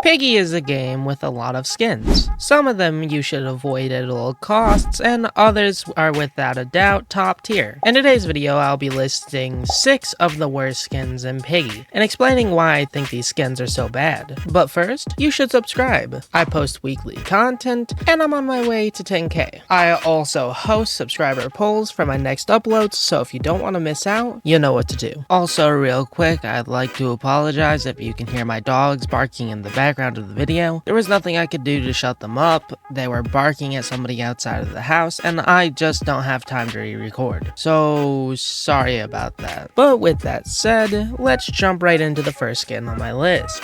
Piggy is a game with a lot of skins. Some of them you should avoid at all costs, and others are without a doubt top tier. In today's video, I'll be listing 6 of the worst skins in Piggy, and explaining why I think these skins are so bad. But first, you should subscribe. I post weekly content, and I'm on my way to 10k. I also host subscriber polls for my next uploads, so if you don't want to miss out, you know what to do. Also, real quick, I'd like to apologize if you can hear my dogs barking in the background of the video. There was nothing I could do to shut them up. They were barking at somebody outside of the house, and I just don't have time to re-record. So sorry about that. But with that said, let's jump right into the first skin on my list.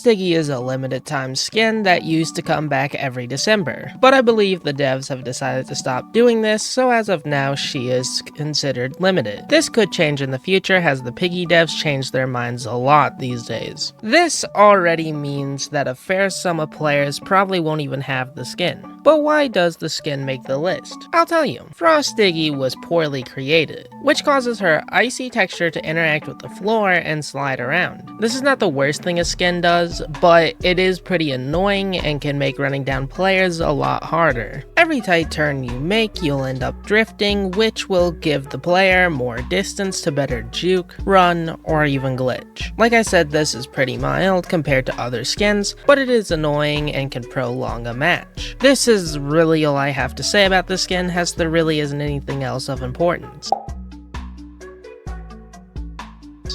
Piggy is a limited time skin that used to come back every December, but I believe the devs have decided to stop doing this, so as of now she is considered limited. This could change in the future as the Piggy devs change their minds a lot these days. This already means that a fair sum of players probably won't even have the skin. But why does the skin make the list? I'll tell you. Piggy was poorly created, which causes her icy texture to interact with the floor and slide around. This is not the worst thing a skin does, but it is pretty annoying and can make running down players a lot harder. Every tight turn you make, you'll end up drifting, which will give the player more distance to better juke, run, or even glitch. Like I said, this is pretty mild compared to other skins, but it is annoying and can prolong a match. This is really all I have to say about this skin, as there really isn't anything else of importance.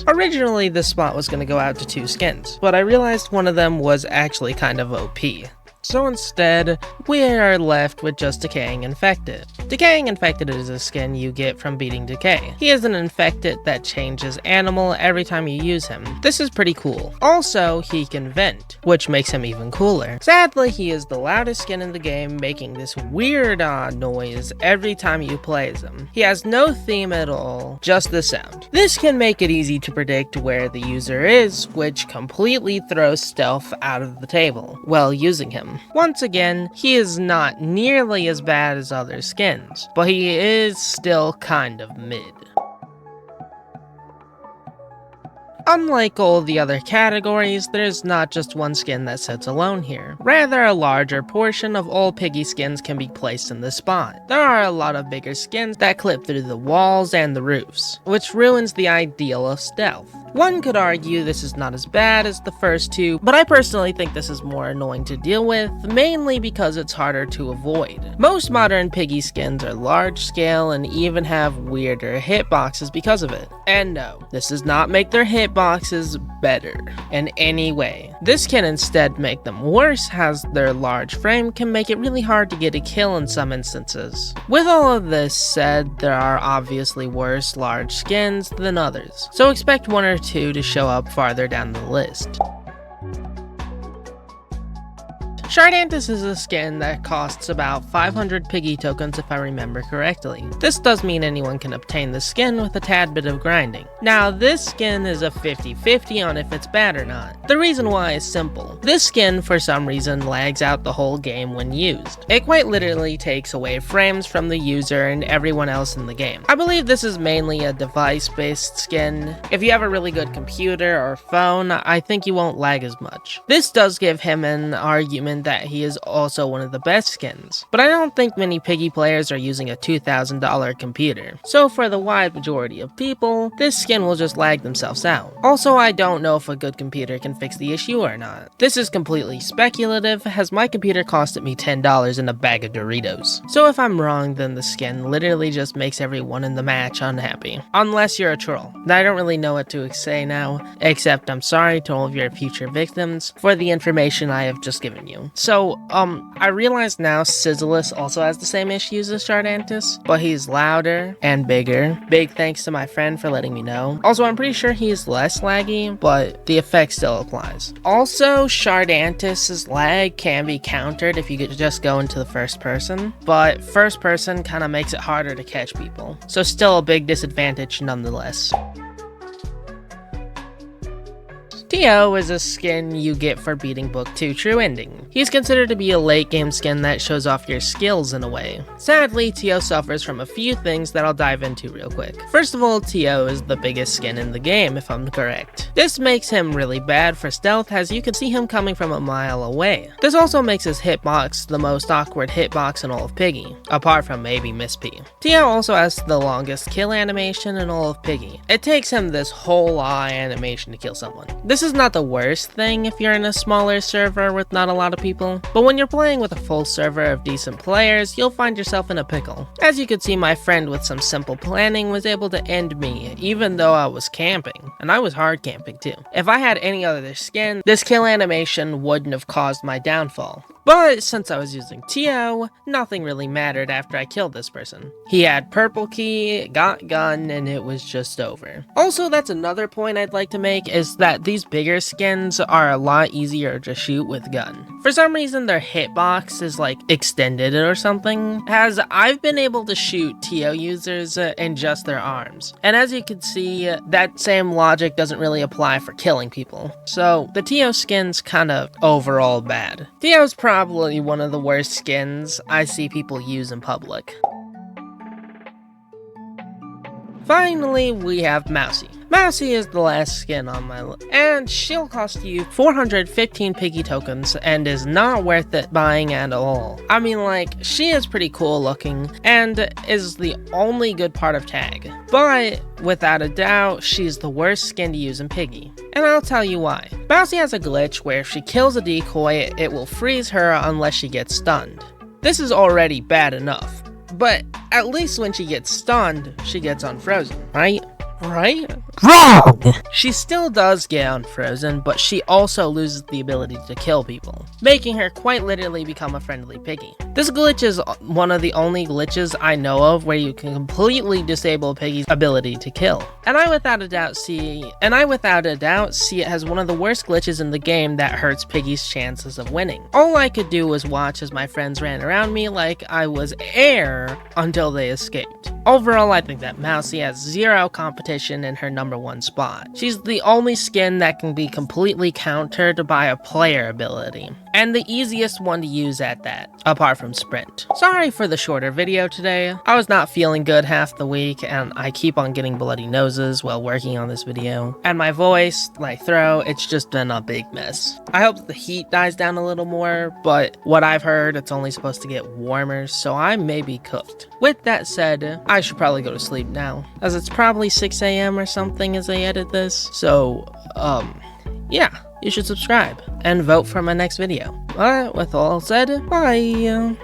Originally, this spot was going to go out to 2 skins, but I realized one of them was actually kind of OP. So instead, we are left with just Decaying Infected. Decaying Infected is a skin you get from beating Decay. He is an infected that changes animal every time you use him. This is pretty cool. Also, he can vent, which makes him even cooler. Sadly, he is the loudest skin in the game, making this weird noise every time you play as him. He has no theme at all, just the sound. This can make it easy to predict where the user is, which completely throws stealth out of the table while using him. Once again, he is not nearly as bad as other skins, but he is still kind of mid. Unlike all the other categories, there's not just one skin that sits alone here. Rather, a larger portion of all Piggy skins can be placed in this spot. There are a lot of bigger skins that clip through the walls and the roofs, which ruins the ideal of stealth. One could argue this is not as bad as the first 2, but I personally think this is more annoying to deal with, mainly because it's harder to avoid. Most modern Piggy skins are large scale and even have weirder hitboxes because of it. And no, this does not make their hitboxes better in any way. This can instead make them worse, as their large frame can make it really hard to get a kill in some instances. With all of this said, there are obviously worse large skins than others, so expect 1 or 2 to show up farther down the list. Shardantis is a skin that costs about 500 Piggy tokens if I remember correctly. This does mean anyone can obtain the skin with a tad bit of grinding. Now, this skin is a 50-50 on if it's bad or not. The reason why is simple. This skin, for some reason, lags out the whole game when used. It quite literally takes away frames from the user and everyone else in the game. I believe this is mainly a device-based skin. If you have a really good computer or phone, I think you won't lag as much. This does give him an argument that he is also one of the best skins, but I don't think many Piggy players are using a $2,000 computer, so for the wide majority of people, this skin will just lag themselves out. Also, I don't know if a good computer can fix the issue or not. This is completely speculative, as my computer costed me $10 and a bag of Doritos. So if I'm wrong, then the skin literally just makes everyone in the match unhappy. Unless you're a troll. I don't really know what to say now, except I'm sorry to all of your future victims for the information I have just given you. So, I realize now Sizzlus also has the same issues as Shardantis, but he's louder and bigger. Big thanks to my friend for letting me know. Also, I'm pretty sure he's less laggy, but the effect still applies. Also, Shardantis' lag can be countered if you could just go into the first person, but first person kind of makes it harder to catch people. So still a big disadvantage nonetheless. Tio is a skin you get for beating Book 2 True Ending. He's considered to be a late game skin that shows off your skills in a way. Sadly, Tio suffers from a few things that I'll dive into real quick. First of all, Tio is the biggest skin in the game, if I'm correct. This makes him really bad for stealth, as you can see him coming from a mile away. This also makes his hitbox the most awkward hitbox in all of Piggy, apart from maybe Miss P. Tio also has the longest kill animation in all of Piggy. It takes him this whole eye animation to kill someone. This is not the worst thing if you're in a smaller server with not a lot of people, but when you're playing with a full server of decent players, you'll find yourself in a pickle. As you can see, my friend with some simple planning was able to end me, even though I was camping, and I was hard camping too. If I had any other skin, this kill animation wouldn't have caused my downfall. But since I was using Tio, nothing really mattered after I killed this person. He had purple key, got gun, and it was just over. Also, that's another point I'd like to make, is that these bigger skins are a lot easier to shoot with gun. For some reason, their hitbox is like extended or something, as I've been able to shoot Tio users in just their arms. And as you can see, that same logic doesn't really apply for killing people. So the Tio skin's kind of overall bad. Tio's probably one of the worst skins I see people use in public. Finally, we have Mousy. Mousy is the last skin on my list, and she'll cost you 415 Piggy tokens and is not worth it buying at all. I mean, like, she is pretty cool looking and is the only good part of Tag, but without a doubt, she's the worst skin to use in Piggy. And I'll tell you why. Mousy has a glitch where if she kills a decoy, it will freeze her unless she gets stunned. This is already bad enough, but at least when she gets stunned, she gets unfrozen, right? Right? Wrong! She still does get unfrozen, but she also loses the ability to kill people, making her quite literally become a friendly piggy. This glitch is one of the only glitches I know of where you can completely disable Piggy's ability to kill. And I without a doubt see it as one of the worst glitches in the game that hurts Piggy's chances of winning. All I could do was watch as my friends ran around me like I was air until they escaped. Overall, I think that Mousy has zero competition in her #1 spot. She's the only skin that can be completely countered by a player ability, and the easiest one to use at that, apart from Sprint. Sorry for the shorter video today. I was not feeling good half the week, and I keep on getting bloody noses while working on this video. And my voice, my throat, it's just been a big mess. I hope the heat dies down a little more, but what I've heard, it's only supposed to get warmer, so I may be cooked. With that said, I should probably go to sleep now, as it's probably 6 AM or something as I edit this. So, yeah, you should subscribe and vote for my next video. But with all said, bye!